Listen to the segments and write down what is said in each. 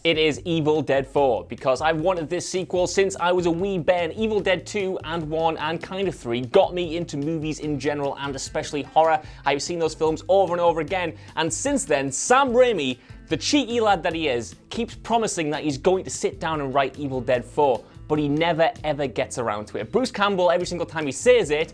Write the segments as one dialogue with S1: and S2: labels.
S1: It is Evil Dead 4, because I've wanted this sequel since I was a wee Ben. Evil Dead 2 and 1 and kind of 3 got me into movies in general and especially horror. I've seen those films over and over again, and since then, Sam Raimi, the cheeky lad that he is, keeps promising that he's going to sit down and write Evil Dead 4, but he never ever gets around to it. Bruce Campbell, every single time he says it,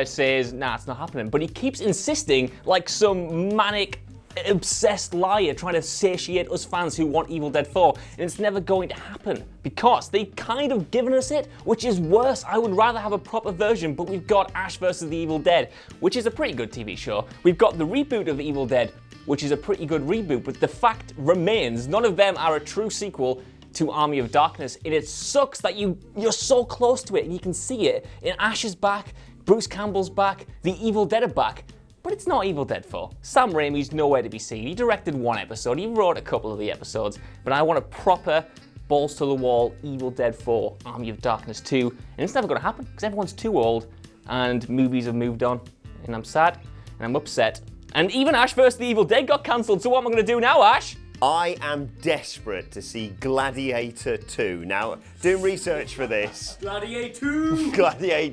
S1: says, nah, it's not happening, but he keeps insisting like some manic obsessed liar trying to satiate us fans who want Evil Dead 4, and it's never going to happen because they kind of given us it, which is worse. I would rather have a proper version, but we've got Ash vs. the Evil Dead, which is a pretty good TV show. We've got the reboot of Evil Dead, which is a pretty good reboot, but the fact remains none of them are a true sequel to Army of Darkness, and it sucks that you're so close to it and you can see it. And Ash is back, Bruce Campbell's back, the Evil Dead are back. But it's not Evil Dead 4. Sam Raimi's nowhere to be seen. He directed one episode, he wrote a couple of the episodes, but I want a proper, balls-to-the-wall Evil Dead 4 Army of Darkness 2, and it's never going to happen, because everyone's too old, and movies have moved on, and I'm sad, and I'm upset. And even Ash vs. the Evil Dead got cancelled, so what am I going to do now, Ash?
S2: I am desperate to see Gladiator 2. Now, doing research for this... Gladiator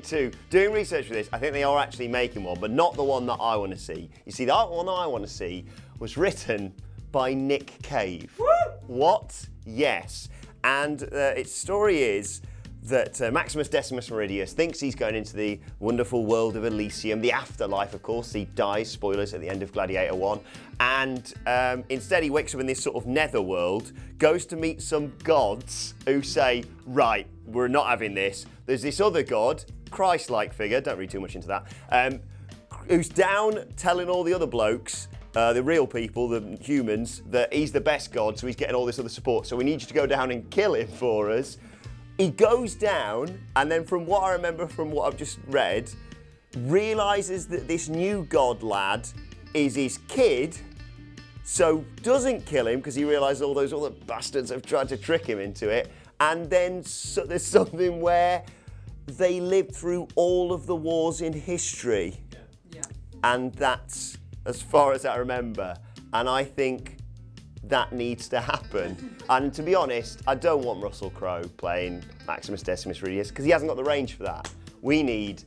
S2: 2. Doing research for this, I think they are actually making one, but not the one that I want to see. You see, the one that I want to see was written by Nick Cave.
S3: Woo!
S2: What? Yes. And its story is that Maximus Decimus Meridius thinks he's going into the wonderful world of Elysium, the afterlife, of course. He dies, spoilers, at the end of Gladiator 1. And instead he wakes up in this sort of netherworld, goes to meet some gods who say, right, we're not having this. There's this other god, Christ-like figure, don't read too much into that, who's down telling all the other blokes, the real people, the humans, that he's the best god, so he's getting all this other support. So we need you to go down and kill him for us. He goes down, and then from what I remember from what I've just read, realises that this new god lad is his kid, so doesn't kill him because he realises all those other bastards have tried to trick him into it, and then there's something where they lived through all of the wars in history.
S3: Yeah.
S2: And that's as far as I remember, and I think that needs to happen. And to be honest, I don't want Russell Crowe playing Maximus Decimus Meridius because he hasn't got the range for that. We need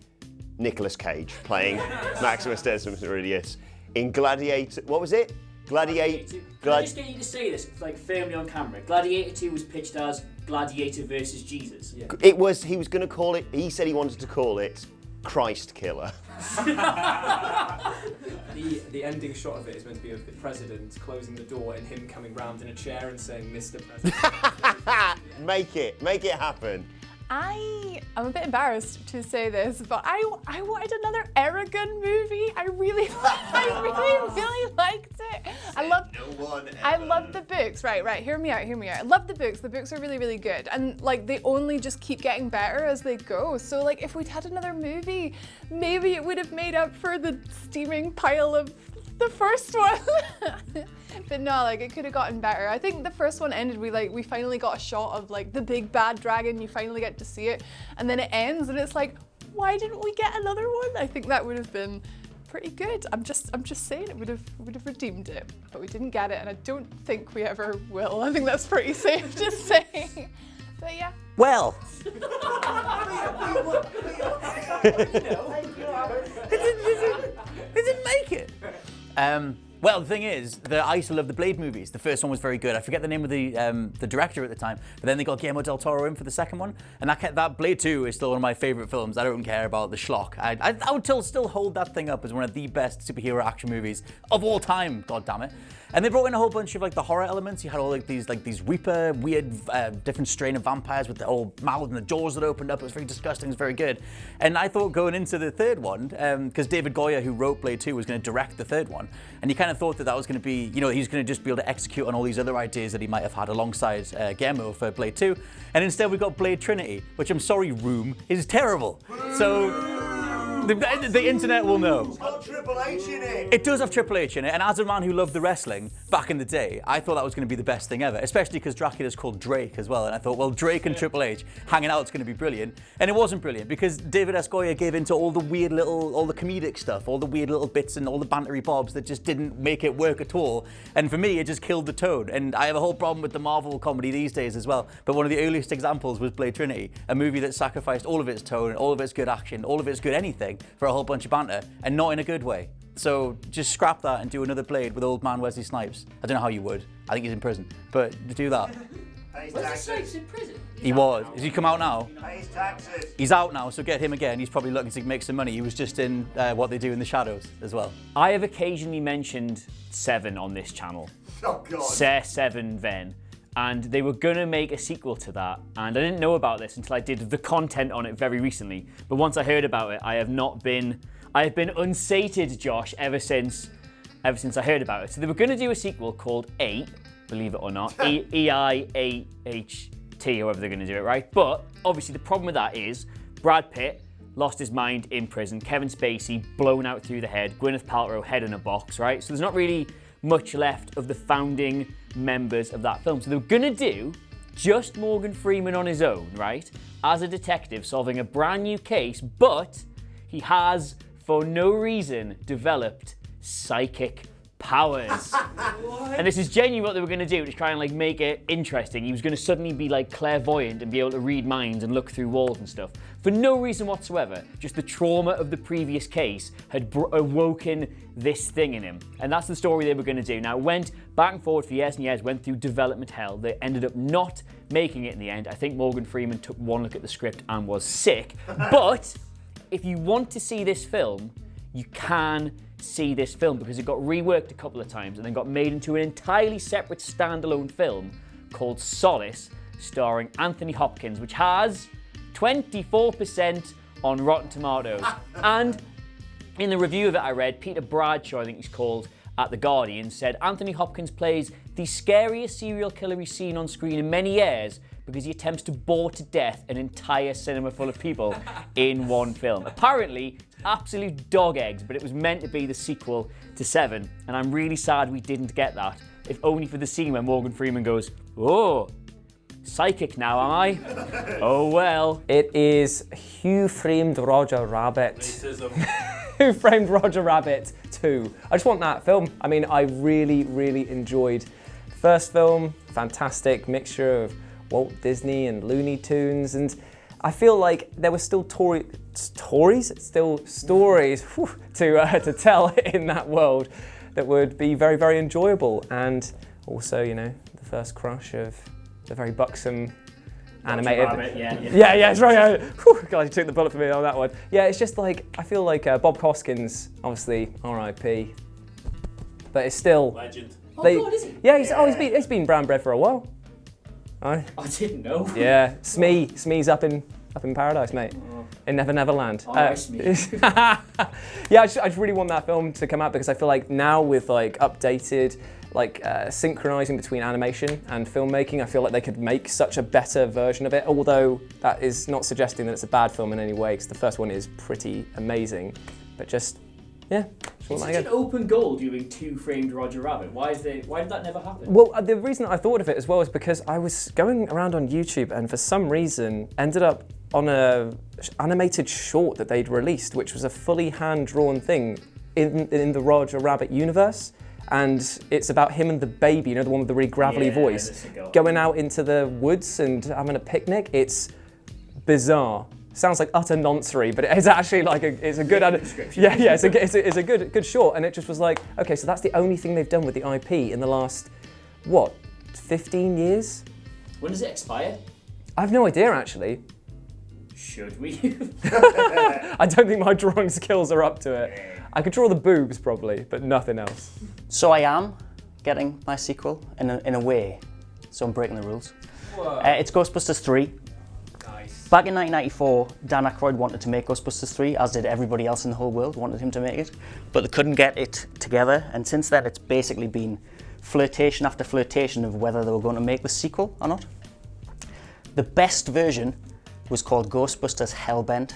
S2: Nicolas Cage playing Maximus Decimus Meridius in Gladiator. What was it? Gladiator.
S3: Can I just get you to say this, like firmly on camera? Gladiator 2 was pitched as Gladiator versus Jesus.
S2: Yeah. It was. He was going to call it. He said he wanted to call it Christ Killer.
S4: The ending shot of it is meant to be of the president closing the door and him coming round in a chair and saying, "Mr. President."
S2: Make it happen.
S5: I'm a bit embarrassed to say this, but I wanted another Eragon movie. I really liked it. I love the books. Right. Hear me out. I love the books. The books are really, really good, and like they only just keep getting better as they go. So like if we'd had another movie, maybe it would have made up for the steaming pile of the first one. But no, like it could have gotten better. I think the first one ended, we finally got a shot of like the big bad dragon, you finally get to see it, and then it ends and it's like, why didn't we get another one? I think that would have been pretty good. I'm just saying it would have redeemed it, but we didn't get it, and I don't think we ever will. I think that's pretty safe to say. But yeah.
S6: Well. It didn't make it. Well, the thing is, I used to love the Blade movies. The first one was very good. I forget the name of the director at the time, but then they got Guillermo del Toro in for the second one, and that Blade 2 is still one of my favourite films. I don't care about the schlock. I would still hold that thing up as one of the best superhero action movies of all time. God damn it! And they brought in a whole bunch of like the horror elements. You had all these Reaper, weird, different strain of vampires with the old mouth and the jaws that opened up. It was very disgusting. It was very good. And I thought going into the third one, because David Goyer, who wrote Blade 2, was going to direct the third one, and you kind of thought that was going to be, he's going to just be able to execute on all these other ideas that he might have had alongside Guillermo for Blade 2. And instead we got Blade Trinity, which I'm sorry, Room, is terrible. So The internet will know.
S2: It's got Triple H in it.
S6: It does have Triple H in it, and as a man who loved the wrestling back in the day, I thought that was going to be the best thing ever, especially because Dracula's called Drake as well, and I thought, well, Drake and Triple H hanging out is going to be brilliant, and it wasn't brilliant because David S. Goyer gave into all the weird little, all the comedic stuff, all the weird little bits and all the bantery bobs that just didn't make it work at all, and for me, it just killed the tone, and I have a whole problem with the Marvel comedy these days as well, but one of the earliest examples was Blade Trinity, a movie that sacrificed all of its tone, all of its good action, all of its good anything for a whole bunch of banter, and not in a good way. So just scrap that and do another Blade with old man Wesley Snipes. I don't know how you would. I think he's in prison. But do that.
S3: Wesley Snipes in prison?
S6: He was. Has he come out now?
S2: Pay his taxes.
S6: He's out now, so get him again. He's probably looking to make some money. He was just in What They Do in the Shadows as well.
S1: I have occasionally mentioned Seven on this channel.
S2: Oh, God.
S1: Seven Ven. And they were gonna make a sequel to that, and I didn't know about this until I did the content on it very recently. But once I heard about it, I have been unsated, Josh, ever since I heard about it. So they were gonna do a sequel called 8, believe it or not, E-I-A-H-T, however they're gonna do it, right? But obviously the problem with that is Brad Pitt lost his mind in prison, Kevin Spacey blown out through the head, Gwyneth Paltrow head in a box, right? So there's not really much left of the founding members of that film. So they were gonna do just Morgan Freeman on his own, right? As a detective solving a brand new case, but he has, for no reason, developed psychic powers. And this is genuinely what they were going to do to try and like make it interesting. He was going to suddenly be like clairvoyant and be able to read minds and look through walls and stuff. For no reason whatsoever, just the trauma of the previous case had awoken this thing in him. And that's the story they were going to do. Now, it went back and forward for years and years, went through development hell. They ended up not making it in the end. I think Morgan Freeman took one look at the script and was sick. But if you want to see this film, you can see this film because it got reworked a couple of times and then got made into an entirely separate standalone film called Solace, starring Anthony Hopkins, which has 24% on Rotten Tomatoes. And in the review of it I read, Peter Bradshaw, I think he's called, at The Guardian, said Anthony Hopkins plays the scariest serial killer he's seen on screen in many years because he attempts to bore to death an entire cinema full of people in one film. Apparently, absolute dog eggs, but it was meant to be the sequel to Seven, and I'm really sad we didn't get that, if only for the scene where Morgan Freeman goes, "Oh, psychic now, am I? Oh well."
S7: It is Who Framed Roger Rabbit. Who Framed Roger Rabbit 2. I just want that film. I mean, I really, really enjoyed the first film. Fantastic mixture of Walt Disney and Looney Tunes, and I feel like there were still stories to tell in that world that would be very, very enjoyable. And also, you know, the first crush of the very buxom animated.
S3: Rabbit, yeah.
S7: Yeah, it's right. God, you took the bullet for me on that one. Yeah, it's just like, I feel like Bob Hoskins, obviously, R.I.P. But it's still.
S3: Legend.
S7: God,
S3: is he?
S7: Yeah, he's been brown bread for a while.
S3: I didn't know.
S7: Yeah, Smee's up in paradise, mate. In Never Never Land.
S3: I Smee.
S7: Yeah, I just really want that film to come out because I feel like now with like updated, like synchronizing between animation and filmmaking, I feel like they could make such a better version of it. Although that is not suggesting that it's a bad film in any way, because the first one is pretty amazing. But just, yeah.
S3: It's such an open goal doing Two Framed Roger Rabbit. Why did that never happen?
S7: Well, the reason I thought of it as well is because I was going around on YouTube and for some reason ended up on a animated short that they'd released, which was a fully hand-drawn thing in the Roger Rabbit universe. And it's about him and the baby, you know, the one with the really gravelly voice, going out into the woods and having a picnic. It's bizarre. Sounds like utter nonsense, but it's actually like it's a good it's a good short, and it just was like, okay, so that's the only thing they've done with the IP in the last 15 years?
S3: When does it expire?
S7: I have no idea actually.
S3: Should we?
S7: I don't think my drawing skills are up to it. I could draw the boobs probably, but nothing else.
S8: So I am getting my sequel in a way, so I'm breaking the rules. It's Ghostbusters 3. Back in 1994, Dan Aykroyd wanted to make Ghostbusters 3, as did everybody else in the whole world wanted him to make it, but they couldn't get it together, and since then it's basically been flirtation after flirtation of whether they were going to make the sequel or not. The best version was called Ghostbusters Hellbent,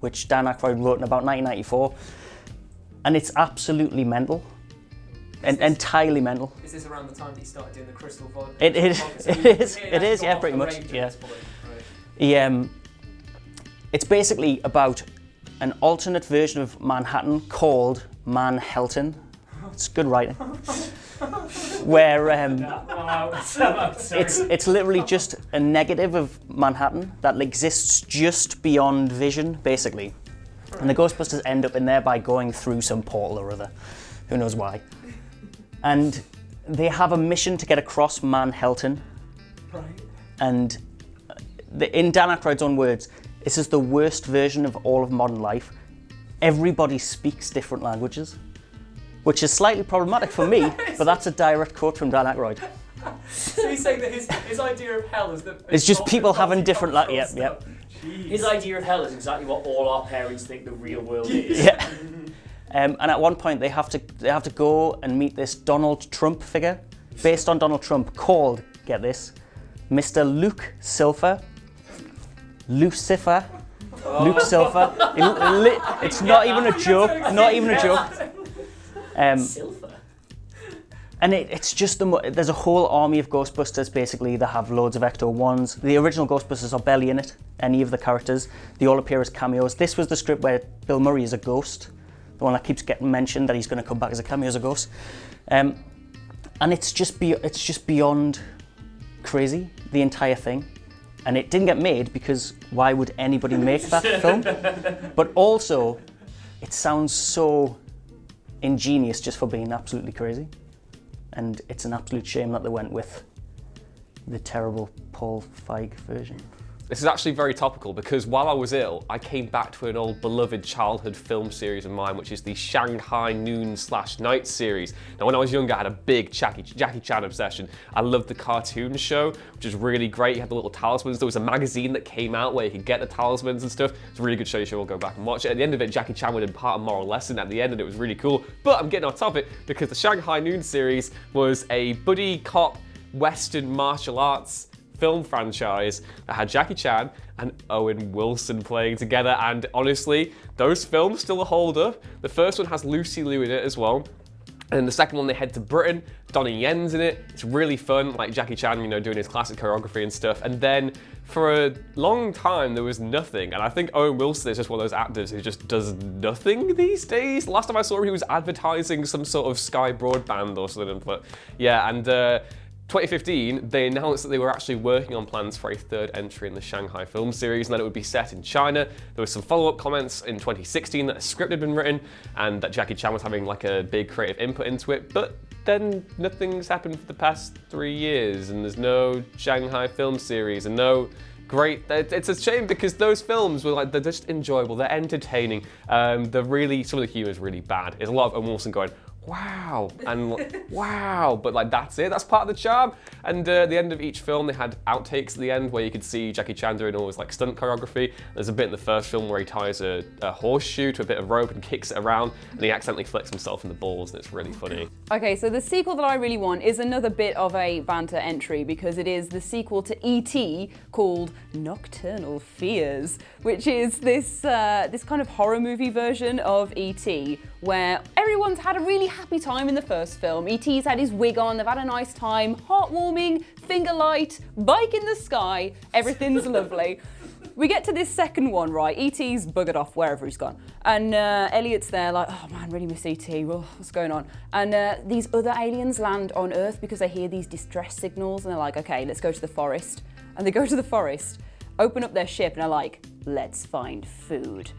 S8: which Dan Aykroyd wrote in about 1994. And it's absolutely mental. Entirely mental.
S4: Is this around the time that he started doing the crystal vodka?
S8: It is, yeah, pretty much, yeah. It's basically about an alternate version of Manhattan called Manhattan. It's good writing. Where it's literally just a negative of Manhattan that exists just beyond vision, basically. And the Ghostbusters end up in there by going through some portal or other. Who knows why. And they have a mission to get across Manhattan.
S4: Right.
S8: And in Dan Aykroyd's own words, this is the worst version of all of modern life. Everybody speaks different languages, which is slightly problematic for me, but that's a direct quote from Dan Aykroyd.
S4: So he's saying that his idea of hell is that
S8: It's just people having different languages. Yep.
S3: His idea of hell is exactly what all our parents think the real world is.
S8: Yeah. And at one point they have to go and meet this Donald Trump figure, based on Donald Trump, called, get this, Mr. Luke Silver. Lucifer. Luke Silver. It's not even a joke. Not even a joke.
S3: Silver?
S8: And it's just there's a whole army of Ghostbusters basically that have loads of Ecto-1s. The original Ghostbusters are barely in it, any of the characters. They all appear as cameos. This was the script where Bill Murray is a ghost, the one that keeps getting mentioned that he's going to come back as a cameo as a ghost. And it's just beyond crazy, the entire thing. And it didn't get made because why would anybody make that film? But also, it sounds so ingenious just for being absolutely crazy. And it's an absolute shame that they went with the terrible Paul Feig version.
S9: This is actually very topical because while I was ill, I came back to an old beloved childhood film series of mine, which is the Shanghai Noon / Night series. Now, when I was younger, I had a big Jackie Chan obsession. I loved the cartoon show, which is really great. You had the little talismans. There was a magazine that came out where you could get the talismans and stuff. It's a really good show. You should all go back and watch it. At the end of it, Jackie Chan would impart a moral lesson at the end, and it was really cool. But I'm getting off topic because the Shanghai Noon series was a buddy cop Western martial arts film franchise that had Jackie Chan and Owen Wilson playing together, and honestly, those films still hold up. The first one has Lucy Liu in it as well, and then the second one they head to Britain. Donnie Yen's in it. It's really fun, like Jackie Chan, doing his classic choreography and stuff. And then for a long time there was nothing, and I think Owen Wilson is just one of those actors who just does nothing these days. Last time I saw him, he was advertising some sort of Sky Broadband or something. But yeah, and 2015, they announced that they were actually working on plans for a third entry in the Shanghai film series, and that it would be set in China. There was some follow-up comments in 2016 that a script had been written and that Jackie Chan was having like a big creative input into it, but then nothing's happened for the past 3 years, and there's no Shanghai film series and no great. It's a shame because those films were they're just enjoyable, they're entertaining. Some of the humor is really bad. There's a lot of Owen Wilson going, wow, and wow, but that's it, that's part of the charm. And at the end of each film, they had outtakes at the end where you could see Jackie Chan doing all his stunt choreography. There's a bit in the first film where he ties a horseshoe to a bit of rope and kicks it around, and he accidentally flicks himself in the balls, and it's really funny.
S10: Okay, so the sequel that I really want is another bit of a banter entry because it is the sequel to E.T. called Nocturnal Fears, which is this kind of horror movie version of E.T. where everyone's had a really happy time in the first film. E.T.'s had his wig on, they've had a nice time, heartwarming, finger light, bike in the sky, everything's lovely. We get to this second one, right? E.T.'s buggered off wherever he's gone. And Elliot's there like, oh man, really miss E.T., what's going on? And these other aliens land on Earth because they hear these distress signals and they're like, okay, let's go to the forest. And they go to the forest, open up their ship and are like, let's find food.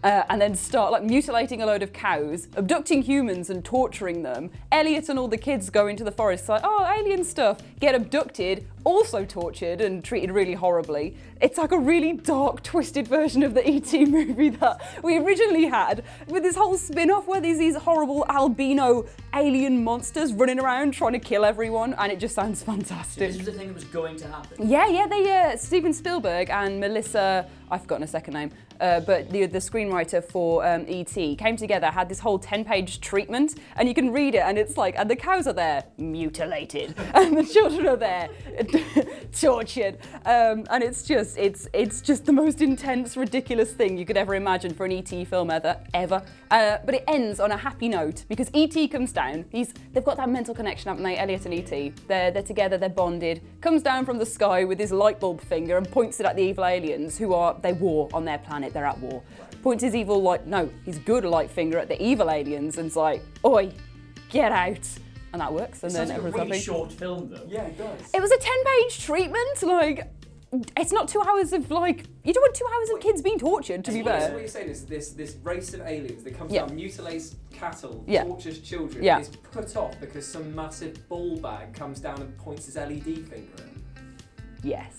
S10: And then start mutilating a load of cows, abducting humans and torturing them. Elliot and all the kids go into the forest like, oh, alien stuff, get abducted, also tortured and treated really horribly. It's like a really dark, twisted version of the E.T. movie that we originally had, with this whole spin-off where there's these horrible albino alien monsters running around trying to kill everyone, and it just sounds fantastic.
S3: So this was the thing that was going to happen?
S10: Yeah, Steven Spielberg and Melissa, I've forgotten her second name, but the screenwriter for E.T. came together, had this whole 10-page treatment, and you can read it, and it's like, and the cows are there, mutilated, and the children are there, tortured, and it's just the most intense, ridiculous thing you could ever imagine for an E.T. film ever. But it ends on a happy note because E.T. comes down. They've got that mental connection, haven't they, Elliot and E.T.? They're together, they're bonded. Comes down from the sky with his light bulb finger and points it at the evil aliens who are, they war on their planet, they're at war. Points his his good light finger at the evil aliens and's like, oi, get out. And that works. And then
S3: It's a
S10: everyone's
S3: really
S10: happy.
S3: short film, though.
S4: Yeah, it does.
S10: It was a 10-page treatment, like, it's not 2 hours of, like, you don't want 2 hours of kids being tortured, to be
S4: So
S10: fair.
S4: what you're saying is this race of aliens that comes
S10: Yeah.
S4: down, mutilates cattle,
S10: Yeah.
S4: tortures children,
S10: Yeah.
S4: is put off because some massive ball bag comes down and points his LED finger at him.
S10: Yes.